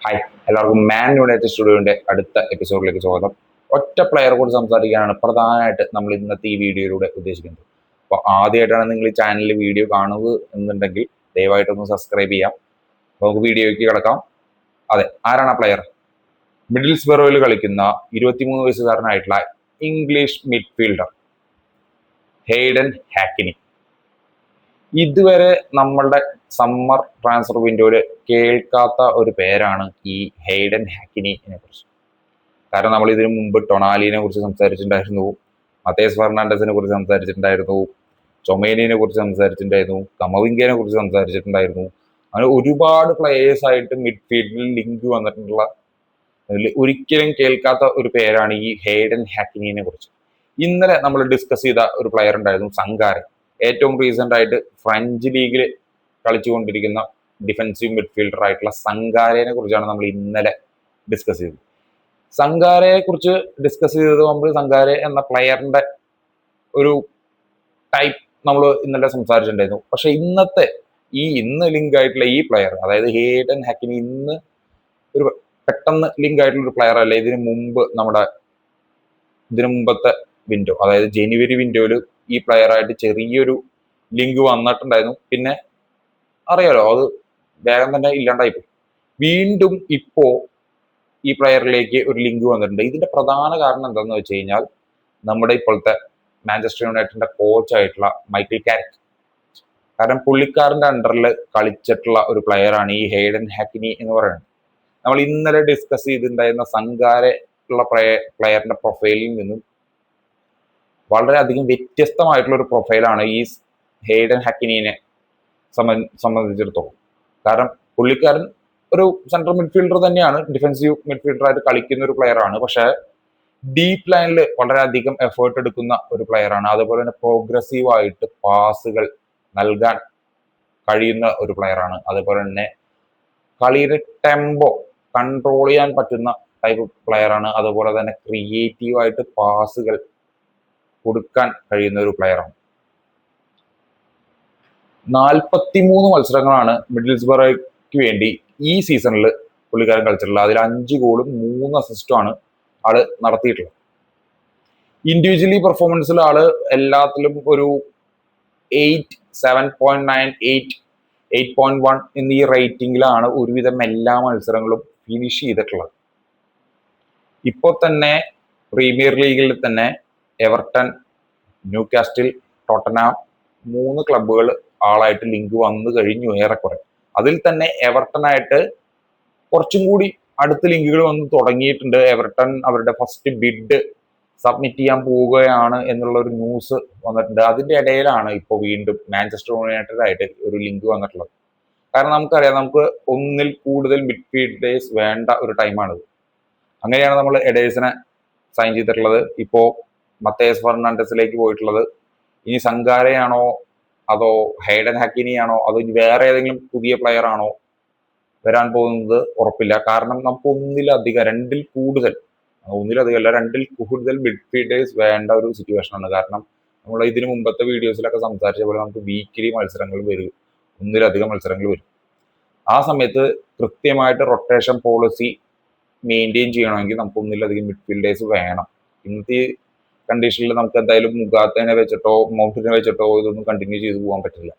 Hi, എല്ലാവർക്കും Man United സ്റ്റുഡിയോയുടെ അടുത്ത എപ്പിസോഡിലേക്ക് സ്വാഗതം. ഒറ്റ പ്ലെയറെ കുറിച്ച് സംസാരിക്കാനാണ് പ്രധാനമായിട്ട് നമ്മൾ ഇന്നത്തെ ഈ വീഡിയോയിലൂടെ ഉദ്ദേശിക്കുന്നത്. അപ്പോൾ ആദ്യമായിട്ടാണ് നിങ്ങൾ ഈ ചാനലിൽ വീഡിയോ കാണുന്നത് എന്നുണ്ടെങ്കിൽ ദയവായിട്ടൊന്ന് സബ്സ്ക്രൈബ് ചെയ്യാം. നമുക്ക് വീഡിയോയ്ക്ക് കിടക്കാം. അതെ, ആരാണ് ആ പ്ലെയർ? മിഡിൽസ്ബറോയിൽ കളിക്കുന്ന 23 വയസ്സുകാരനായിട്ടുള്ള ഇംഗ്ലീഷ് മിഡ്ഫീൽഡർ ഹെയ്ഡൻ ഹാക്കിനി. ഇതുവരെ നമ്മളുടെ സമ്മർ ട്രാൻസ്ഫർ വിൻഡോയിൽ കേൾക്കാത്ത ഒരു പേരാണ് ഈ ഹെയ്ഡൻ ഹാക്കിനിയെ കുറിച്ച്. കാരണം നമ്മൾ ഇതിനു മുമ്പ് ടൊണാലിനെ കുറിച്ച് സംസാരിച്ചിട്ടുണ്ടായിരുന്നു, മത്തേസ് ഫെർണാണ്ടസിനെ കുറിച്ച് സംസാരിച്ചിട്ടുണ്ടായിരുന്നു, ചൊമേനിനെ കുറിച്ച് സംസാരിച്ചിട്ടുണ്ടായിരുന്നു, കമവിംഗയെ കുറിച്ച് സംസാരിച്ചിട്ടുണ്ടായിരുന്നു. അങ്ങനെ ഒരുപാട് പ്ലേയേഴ്സ് ആയിട്ട് മിഡ്ഫീൽഡിൽ ലിങ്ക് വന്നിട്ടുള്ള ഒരിക്കലും കേൾക്കാത്ത ഒരു പേരാണ് ഈ ഹെയ്ഡൻ ഹാക്കിനിയെ കുറിച്ച്. ഇന്നലെ നമ്മൾ ഡിസ്കസ് ചെയ്ത ഒരു പ്ലെയർ ഉണ്ടായിരുന്നു, സങ്കാരെ. ഏറ്റവും റീസെന്റ് ആയിട്ട് ഫ്രഞ്ച് ലീഗിൽ കളിച്ചുകൊണ്ടിരിക്കുന്ന ഡിഫൻസീവ് മിഡ്ഫീൽഡർ ആയിട്ടുള്ള സങ്കാരയെ കുറിച്ചാണ് നമ്മൾ ഇന്നലെ ഡിസ്കസ് ചെയ്തത്. സങ്കാരയെ കുറിച്ച് ഡിസ്കസ് ചെയ്തത് മുമ്പ് സങ്കാരെ എന്ന പ്ലെയറിന്റെ ഒരു ടൈപ്പ് നമ്മൾ ഇന്നലെ സംസാരിച്ചിട്ടുണ്ടായിരുന്നു. പക്ഷെ ഇന്ന് ലിങ്ക് ആയിട്ടുള്ള ഈ പ്ലെയർ, അതായത് ഹെയ്ഡൻ ഹാക്കിനി, ഇന്ന് ഒരു പെട്ടെന്ന് ലിങ്ക് ആയിട്ടുള്ള ഒരു പ്ലെയർ അല്ല. ഇതിനു മുമ്പത്തെ വിൻഡോ, അതായത് ജനുവരി വിൻഡോയിൽ ഈ പ്ലെയർ ആയിട്ട് ചെറിയൊരു ലിങ്ക് വന്നിട്ടുണ്ടായിരുന്നു. പിന്നെ അറിയാലോ, അത് വേഗം തന്നെ ഇല്ലാണ്ടായിപ്പോയി. വീണ്ടും ഇപ്പോ ഈ പ്ലെയറിലേക്ക് ഒരു ലിങ്ക് വന്നിട്ടുണ്ട്. ഇതിന്റെ പ്രധാന കാരണം എന്താണെന്ന് വെച്ച് കഴിഞ്ഞാൽ, നമ്മുടെ ഇപ്പോഴത്തെ മാഞ്ചസ്റ്റർ യുണൈറ്റഡിന്റെ കോച്ചായിട്ടുള്ള മൈക്കിൾ കാരിക്. കാരണം പുള്ളിക്കാരന്റെ അണ്ടറിൽ കളിച്ചിട്ടുള്ള ഒരു പ്ലെയറാണ് ഈ ഹെയ്ഡൻ ഹാക്കിനി എന്ന് പറയുന്നത്. നമ്മൾ ഇന്നലെ ഡിസ്കസ് ചെയ്തിട്ടുണ്ടായിരുന്ന സങ്കാരെ ഉള്ള പ്ലെയറിന്റെ പ്രൊഫൈലിൽ നിന്നും വളരെയധികം വ്യത്യസ്തമായിട്ടുള്ള ഒരു പ്രൊഫൈലാണ് ഈ ഹെയ്ഡൻ ഹാക്കിനിയെ സംബന്ധിച്ചിടത്തോളം. കാരണം പുള്ളിക്കാരൻ ഒരു സെൻട്രൽ മിഡ്ഫീൽഡർ തന്നെയാണ്, ഡിഫൻസീവ് മിഡ്ഫീൽഡർ ആയിട്ട് കളിക്കുന്ന ഒരു പ്ലെയറാണ്. പക്ഷെ ഡീപ്പ് ലൈനിൽ വളരെയധികം എഫേർട്ട് എടുക്കുന്ന ഒരു പ്ലെയറാണ്. അതുപോലെ തന്നെ പ്രോഗ്രസീവ് ആയിട്ട് പാസുകൾ നൽകാൻ കഴിയുന്ന ഒരു പ്ലെയറാണ്. അതുപോലെ തന്നെ കളിയുടെ ടെമ്പോ കൺട്രോൾ ചെയ്യാൻ പറ്റുന്ന ടൈപ്പ് പ്ലെയറാണ്. അതുപോലെ തന്നെ ക്രിയേറ്റീവ് ആയിട്ട് പാസുകൾ കൊടുക്കാൻ കഴിയുന്ന ഒരു പ്ലെയറാണ്. 43 മത്സരങ്ങളാണ് മിഡിൽസ്ബറോയ്ക്ക് വേണ്ടി ഈ സീസണിൽ പുള്ളിക്കാരൻ കളിച്ചിട്ടുള്ളത്. അതിൽ 5 ഗോളും 3 അസിസ്റ്റും ആണ് ആള് നടത്തിയിട്ടുള്ളത്. ഇൻഡിവിജ്വലി പെർഫോമൻസിൽ ആള് എല്ലാത്തിലും ഒരു 8, 7.9, 8, 8.1 എന്നീ റേറ്റിംഗിലാണ് ഒരുവിധം എല്ലാ മത്സരങ്ങളും ഫിനിഷ് ചെയ്തിട്ടുള്ളത്. ഇപ്പോൾ തന്നെ പ്രീമിയർ ലീഗിൽ തന്നെ എവർട്ടൺ, ന്യൂകാസ്റ്റിൽ, ടോട്ടനാം 3 ക്ലബ്ബുകൾ ആളായിട്ട് ലിങ്ക് വന്നു കഴിഞ്ഞു ഏറെക്കുറെ. അതിൽ തന്നെ എവർട്ടനായിട്ട് കുറച്ചും കൂടി അടുത്ത ലിങ്കുകൾ വന്ന് തുടങ്ങിയിട്ടുണ്ട്. എവർട്ടൺ അവരുടെ ഫസ്റ്റ് ബിഡ് സബ്മിറ്റ് ചെയ്യാൻ പോവുകയാണ് എന്നുള്ള ഒരു ന്യൂസ് വന്നിട്ടുണ്ട്. അതിന്റെ ഇടയിലാണ് ഇപ്പോൾ വീണ്ടും മാഞ്ചസ്റ്റർ യുണൈറ്റഡ് ആയിട്ട് ഒരു ലിങ്ക് വന്നിട്ടുള്ളത്. കാരണം നമുക്കറിയാം, നമുക്ക് ഒന്നിൽ കൂടുതൽ മിഡ്ഫീൽഡേഴ്സ് വേണ്ട ഒരു ടൈമാണിത്. അങ്ങനെയാണ് നമ്മൾ എഡേഴ്സിനെ സൈൻ ചെയ്തിട്ടുള്ളത്. ഇപ്പോ മത്തേസ് ഫെർണാണ്ടസിലേക്ക് പോയിട്ടുള്ളത്. ഇനി സങ്കാരയാണോ അതോ ഹെയ്ഡൻ ഹാക്കിനിയാണോ അതോ വേറെ ഏതെങ്കിലും പുതിയ പ്ലെയർ ആണോ വരാൻ പോകുന്നത് ഉറപ്പില്ല. കാരണം നമുക്ക് രണ്ടിൽ കൂടുതൽ മിഡ്ഫീൽഡേഴ്സ് വേണ്ട ഒരു സിറ്റുവേഷൻ ആണ്. കാരണം നമ്മൾ ഇതിനു മുമ്പത്തെ വീഡിയോസിലൊക്കെ സംസാരിച്ച പോലെ നമുക്ക് വീക്കിലി മത്സരങ്ങൾ വരും, ഒന്നിലധികം മത്സരങ്ങൾ വരും. ആ സമയത്ത് കൃത്യമായിട്ട് റൊട്ടേഷൻ പോളിസി മെയിൻറ്റെയിൻ ചെയ്യണമെങ്കിൽ നമുക്ക് ഒന്നിലധികം മിഡ്ഫീൽഡേഴ്സ് വേണം. ഇന്നത്തെ കണ്ടീഷനിൽ നമുക്ക് എന്തായാലും മുഗാത്തേനെ വെച്ചിട്ടോ മൗണ്ടിനെ വെച്ചിട്ടോ ഇതൊന്നും കണ്ടിന്യൂ ചെയ്തു പോകാൻ പറ്റില്ല.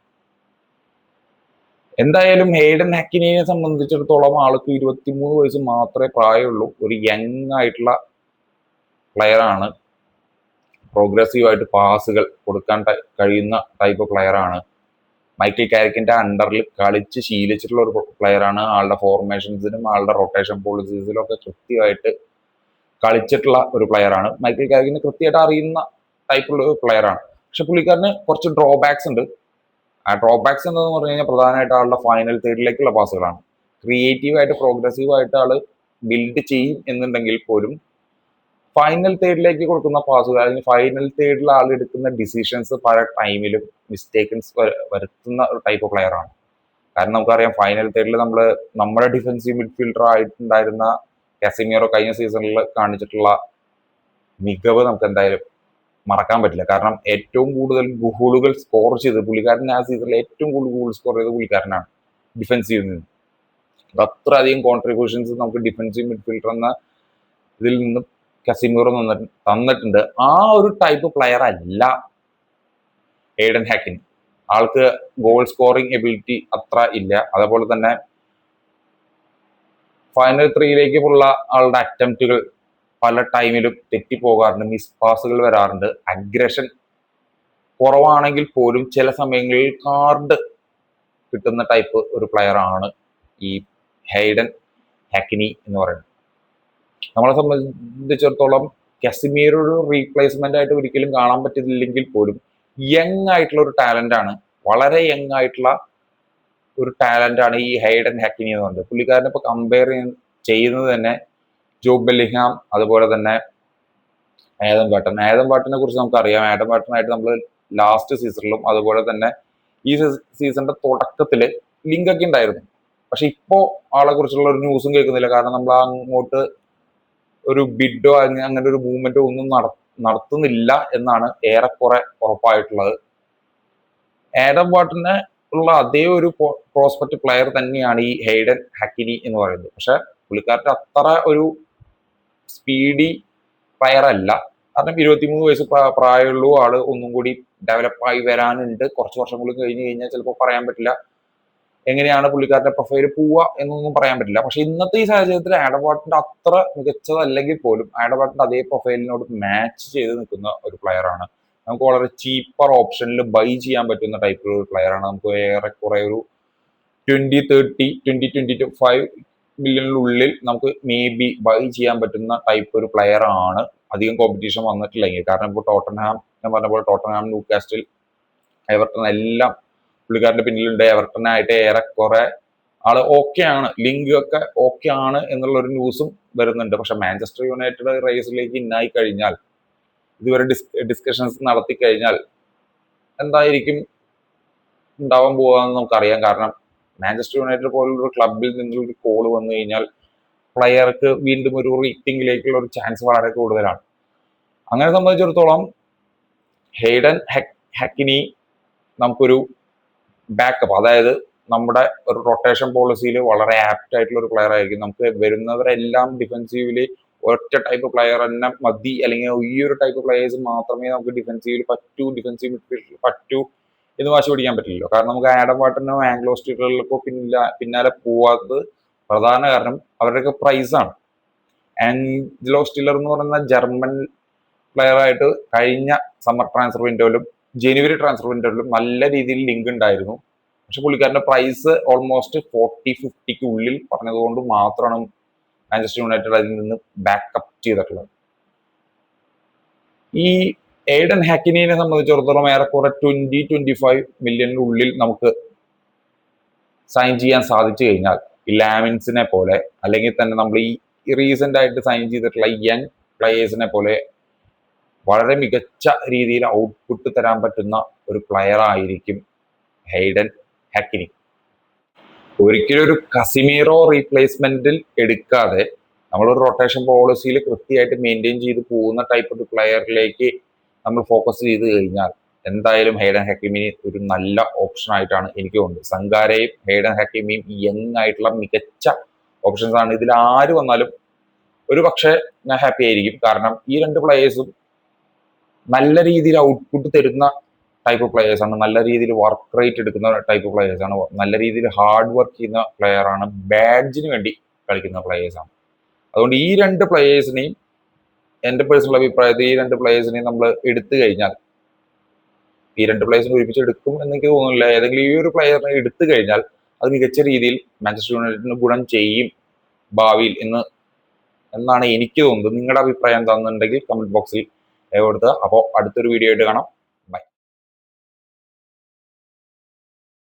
എന്തായാലും ഹെയ്ഡൻ ഹാക്കിനിയെ സംബന്ധിച്ചിടത്തോളം ആൾക്ക് 23 വയസ്സ് മാത്രമേ പ്രായമുള്ളൂ. ഒരു യങ് ആയിട്ടുള്ള പ്ലെയറാണ്. പ്രോഗ്രസീവ് ആയിട്ട് പാസുകൾ കൊടുക്കാൻ കഴിയുന്ന ടൈപ്പ് പ്ലെയറാണ്. മൈക്കിൾ കാരിക്കിന്റെ അണ്ടറിൽ കളിച്ച് ശീലിച്ചിട്ടുള്ള ഒരു പ്ലെയറാണ്. ആളുടെ ഫോർമേഷൻസിനും ആളുടെ റൊട്ടേഷൻ പോളിസീസിലും ഒക്കെ കൃത്യമായിട്ട് കളിച്ചിട്ടുള്ള ഒരു പ്ലെയറാണ്. മൈക്കിൾ കാരിക്കിന് കൃത്യമായിട്ട് അറിയുന്ന ടൈപ്പുള്ള ഒരു പ്ലെയറാണ്. പക്ഷെ പുള്ളിക്കാരന് കുറച്ച് ഡ്രോബാക്സ് ഉണ്ട്. ആ ഡ്രോബാക്സ് എന്ന് പറഞ്ഞു കഴിഞ്ഞാൽ പ്രധാനമായിട്ട് ആളുടെ ഫൈനൽ തേർഡിലേക്കുള്ള പാസുകളാണ്. ക്രിയേറ്റീവ് ആയിട്ട് പ്രോഗ്രസീവ് ആയിട്ട് ആള് ബിൽഡ് ചെയ്യും എന്നുണ്ടെങ്കിൽ പോലും ഫൈനൽ തേർഡിലേക്ക് കൊടുക്കുന്ന പാസുകൾ, അല്ലെങ്കിൽ ഫൈനൽ തേർഡിൽ ആൾ എടുക്കുന്ന ഡിസിഷൻസ് പല ടൈമിലും മിസ്റ്റേക്കൻസ് വരുത്തുന്ന ഒരു ടൈപ്പ് പ്ലെയർ ആണ്. കാരണം നമുക്കറിയാം, ഫൈനൽ തേർഡിൽ നമ്മുടെ ഡിഫൻസീവ് മിഡ്ഫീൽഡർ ആയിട്ടുണ്ടായിരുന്ന കാസിമിറോ കഴിഞ്ഞ സീസണിൽ കാണിച്ചിട്ടുള്ള മികവ് നമുക്ക് എന്തായാലും മറക്കാൻ പറ്റില്ല. കാരണം ഏറ്റവും കൂടുതൽ ഗോളുകൾ സ്കോർ ചെയ്തത് പുള്ളിക്കാരൻ, ആ സീസണിൽ ഏറ്റവും കൂടുതൽ ഗോൾ സ്കോർ ചെയ്തത് പുള്ളിക്കാരനാണ് ഡിഫൻസീവിൽ നിന്ന്. അത്രയധികം കോൺട്രിബ്യൂഷൻസ് നമുക്ക് ഡിഫൻസീവ് മിഡ്ഫീൽഡർ എന്ന ഇതിൽ നിന്ന് കസിമീറോ തന്നിട്ടുണ്ട്. ആ ഒരു ടൈപ്പ് പ്ലെയർ അല്ല എയ്ഡൻ ഹാക്കിനി. ആൾക്ക് ഗോൾ സ്കോറിംഗ് എബിലിറ്റി അത്ര ഇല്ല. അതേപോലെ തന്നെ ഫൈനൽ ത്രീയിലേക്കുള്ള ആളുടെ അറ്റംപ്റ്റുകൾ പല ടൈമിലും തെറ്റിപ്പോകാറുണ്ട്, മിസ് പാസുകൾ വരാറുണ്ട്, അഗ്രഷൻ കുറവാണെങ്കിൽ പോലും ചില സമയങ്ങളിൽ കാർഡ് കിട്ടുന്ന ടൈപ്പ് ഒരു പ്ലെയർ ആണ് ഈ ഹെയ്ഡൻ ഹാക്കിനി എന്ന് പറയുന്നത്. നമ്മളെ സംബന്ധിച്ചിടത്തോളം കസിമീർ ഒരു റീപ്ലേസ്മെന്റ് ആയിട്ട് ഒരിക്കലും കാണാൻ പറ്റില്ലെങ്കിൽ പോലും യങ് ആയിട്ടുള്ള ഒരു ടാലന്റ് ആണ്, വളരെ യങ് ആയിട്ടുള്ള ഒരു ടാലന്റ് ആണ് ഈ ഹെയ്ഡൻ ഹാക്കിനി എന്ന് പറയുന്നത്. പുള്ളിക്കാരനെ ഇപ്പൊ കമ്പയർ ചെയ്യുന്നത് തന്നെ ജോബ് ബെല്ലിംഗ്ഹാം, അതുപോലെ തന്നെ ആദം ബാട്ടനെ കുറിച്ച് നമുക്കറിയാം. ആദം ബാട്ടനായിട്ട് നമ്മൾ ലാസ്റ്റ് സീസണിലും അതുപോലെ തന്നെ ഈ സീസണിന്റെ തുടക്കത്തില് ലിങ്ക് ഒക്കെ ഉണ്ടായിരുന്നു. പക്ഷെ ഇപ്പോ ആളെ കുറിച്ചുള്ള ഒരു ന്യൂസും കേൾക്കുന്നില്ല. കാരണം നമ്മൾ അങ്ങോട്ട് ഒരു ബിഡോ അങ്ങനെ ഒരു മൂവ്മെന്റോ ഒന്നും നടത്തുന്നില്ല എന്നാണ് ഏറെക്കുറെ ഉറപ്പായിട്ടുള്ളത്. ആഡം വാട്ടന് ഉള്ള അതേ ഒരു പ്രോസ്പെക്ട് പ്ലെയർ തന്നെയാണ് ഈ ഹെയ്ഡൻ ഹാക്കിനി എന്ന് പറയുന്നത്. പക്ഷെ പുള്ളിക്കാരന്റെ അത്ര ഒരു സ്പീഡി പ്ലെയർ അല്ല. കാരണം 23 വയസ്സ് പ്രായമുള്ളൂ. ആള് ഒന്നും കൂടി ഡെവലപ്പായി വരാനുണ്ട്. കുറച്ച് വർഷം കൂടി കഴിഞ്ഞ് കഴിഞ്ഞാൽ ചിലപ്പോൾ പറയാൻ പറ്റില്ല എങ്ങനെയാണ് പുള്ളിക്കാരുടെ പ്രൊഫൈൽ പോവുക എന്നൊന്നും പറയാൻ പറ്റില്ല. പക്ഷെ ഇന്നത്തെ ഈ സാഹചര്യത്തിൽ ആഡം വാട്ടന്റെ അത്ര മികച്ചതല്ലെങ്കിൽ പോലും ആഡം വാട്ടന്റെ അതേ പ്രൊഫൈലിനോട് മാച്ച് ചെയ്ത് നിൽക്കുന്ന ഒരു പ്ലെയർ ആണ്. നമുക്ക് വളരെ ചീപ്പർ ഓപ്ഷനിൽ ബൈ ചെയ്യാൻ പറ്റുന്ന ടൈപ്പിലുള്ള ഒരു പ്ലെയർ ആണ്. നമുക്ക് ഏറെക്കുറെ ഒരു 20-25 മില്യണിനുള്ളിൽ നമുക്ക് മേ ബി ബൈ ചെയ്യാൻ പറ്റുന്ന ടൈപ്പ് ഒരു പ്ലെയർ ആണ്. അധികം കോമ്പറ്റീഷൻ വന്നിട്ടില്ലെങ്കിൽ. കാരണം ഇപ്പോൾ ടോട്ടൻഹാം, ഞാൻ പറഞ്ഞ പോലെ ടോട്ടൻഹാം, ന്യൂകാസ്റ്റിൽ, എവർട്ടൺ എല്ലാം പുള്ളിക്കാരന്റെ പിന്നിലുണ്ട്. എവർട്ടനായിട്ട് ഏറെക്കുറെ ആള് ഓക്കെ ആണ്, ലിങ്ക് ഒക്കെ ഓക്കെ ആണ് എന്നുള്ള ഒരു ന്യൂസും വരുന്നുണ്ട്. പക്ഷെ മാഞ്ചസ്റ്റർ യുണൈറ്റഡ് റേസിലേക്ക് ഇന്നായി കഴിഞ്ഞാൽ, ഇതുവരെ ഡിസ്കഷൻസ് നടത്തി കഴിഞ്ഞാൽ എന്തായിരിക്കും ഉണ്ടാവാൻ പോവാന്ന് നമുക്കറിയാം. കാരണം മാഞ്ചസ്റ്റർ യുണൈറ്റഡ് പോലുള്ള ക്ലബിൽ നിന്നൊരു കോൾ വന്നു കഴിഞ്ഞാൽ പ്ലെയർക്ക് വീണ്ടും ഒരു റീറ്റിംഗിലേക്കുള്ള ഒരു ചാൻസ് വളരെ കൂടുതലാണ്. അങ്ങനെ സംബന്ധിച്ചിടത്തോളം ഹെയ്ഡൻ ഹാക്കിനി നമുക്കൊരു ബാക്കപ്പ്, അതായത് നമ്മുടെ ഒരു റൊട്ടേഷൻ പോളിസിയിൽ വളരെ ആപ്റ്റ് ആയിട്ടുള്ള ഒരു പ്ലെയർ ആയിരിക്കും. നമുക്ക് വരുന്നവരെല്ലാം ഡിഫൻസീവില് ഒറ്റ ടൈപ്പ് പ്ലെയർ തന്നെ മതി, അല്ലെങ്കിൽ ഈ ഒരു ടൈപ്പ് പ്ലെയേഴ്സ് മാത്രമേ നമുക്ക് ഡിഫൻസീവിൽ പറ്റൂ, ഡിഫൻസീവ് മിഡ്ഫീൽഡിൽ പറ്റൂ എന്ന് വാശി പിടിക്കാൻ പറ്റില്ലല്ലോ. കാരണം നമുക്ക് ആഡം വാട്ടനോ ആംഗ്ലോ സ്ട്രീറ്റുകളിലൊക്കെ പിന്നാലെ പോവാത്തത് പ്രധാന കാരണം അവരുടെയൊക്കെ പ്രൈസാണ്. ആംഗ്ലോ സ്റ്റില്ലർ എന്ന് പറയുന്ന ജർമ്മൻ പ്ലെയർ ആയിട്ട് കഴിഞ്ഞ സമ്മർ ട്രാൻസ്ഫർ വിൻഡോയിലും ജനുവരി ട്രാൻസ്ഫർ വിൻഡോയിലും നല്ല രീതിയിൽ ലിങ്ക് ഉണ്ടായിരുന്നു. പക്ഷെ പുള്ളിക്കാരന്റെ പ്രൈസ് ഓൾമോസ്റ്റ് 40-50 ഉള്ളിൽ പറഞ്ഞതുകൊണ്ട് മാത്രമാണ് മാഞ്ചസ്റ്റർ യുണൈറ്റഡ് അതിൽ നിന്ന് ബാക്കപ്പ് ചെയ്തിട്ടുള്ളത്. ഈ എയ്ഡൻ ഹാക്കിനിയെ സംബന്ധിച്ചിടത്തോളം ഏറെക്കുറെ 20-25 മില്യണിനുള്ളിൽ നമുക്ക് സൈൻ ചെയ്യാൻ സാധിച്ചു കഴിഞ്ഞാൽ ഈ ലാമിൻസിനെ പോലെ, അല്ലെങ്കിൽ തന്നെ നമ്മൾ ഈ റീസെന്റ് ആയിട്ട് സൈൻ ചെയ്തിട്ടുള്ള യങ് പ്ലെയേഴ്സിനെ പോലെ വളരെ മികച്ച രീതിയിൽ ഔട്ട്പുട്ട് തരാൻ പറ്റുന്ന ഒരു പ്ലെയർ ആയിരിക്കും ഹെയ്ഡൻ ഹാക്കിനി. ഒരിക്കലും ഒരു കസിമീറോ റീപ്ലേസ്മെന്റിൽ എടുക്കാതെ നമ്മളൊരു റൊട്ടേഷൻ പോളിസിയിൽ കൃത്യമായിട്ട് മെയിൻറ്റെയിൻ ചെയ്ത് പോകുന്ന ടൈപ്പ് ഒരു പ്ലെയറിലേക്ക് നമ്മൾ ഫോക്കസ് ചെയ്ത് കഴിഞ്ഞാൽ എന്തായാലും ഹെയ്ഡൻ ഹാക്കിമിനി ഒരു നല്ല ഓപ്ഷൻ ആയിട്ടാണ് എനിക്ക് തോന്നുന്നത്. സങ്കാരയും ഹെയ്ഡൻ ഹാക്കിമിയും യങ് ആയിട്ടുള്ള മികച്ച ഓപ്ഷൻസ് ആണ്. ഇതിൽ ആര് വന്നാലും ഒരു പക്ഷേ ഞാൻ ഹാപ്പി ആയിരിക്കും. കാരണം ഈ രണ്ട് പ്ലെയേഴ്സും നല്ല രീതിയിൽ ഔട്ട്പുട്ട് തരുന്ന ടൈപ്പ് പ്ലെയേഴ്സ് ആണ്, നല്ല രീതിയിൽ വർക്ക് റേറ്റ് എടുക്കുന്ന ടൈപ്പ് പ്ലെയേഴ്സ് ആണ്, നല്ല രീതിയിൽ ഹാർഡ് വർക്ക് ചെയ്യുന്ന പ്ലെയർ ആണ്, ബാഡ്ജിന് വേണ്ടി കളിക്കുന്ന പ്ലെയേഴ്സ് ആണ്. അതുകൊണ്ട് ഈ രണ്ട് പ്ലെയേഴ്സിനെയും, എൻ്റെ പേഴ്സണൽ അഭിപ്രായത്തിൽ ഈ രണ്ട് പ്ലെയേഴ്സിനെയും നമ്മൾ എടുത്തു കഴിഞ്ഞാൽ, ഈ രണ്ട് പ്ലെയേഴ്സിനെ ഒരുമിച്ച് എടുക്കും എന്നെനിക്ക് തോന്നുന്നില്ല, ഏതെങ്കിലും ഈ ഒരു പ്ലെയറിനെ എടുത്തു കഴിഞ്ഞാൽ അത് മികച്ച രീതിയിൽ മാഞ്ചസ്റ്റർ യുണൈറ്റഡിന് ഗുണം ചെയ്യും ഭാവിയിൽ എന്നാണ് എനിക്ക് തോന്നുന്നത്. നിങ്ങളുടെ അഭിപ്രായം എന്താണെന്നുണ്ടെങ്കിൽ കമന്റ് ബോക്സിൽ രേഖപ്പെടുത്തുക. അപ്പോൾ അടുത്തൊരു വീഡിയോ ആയിട്ട് കാണാം.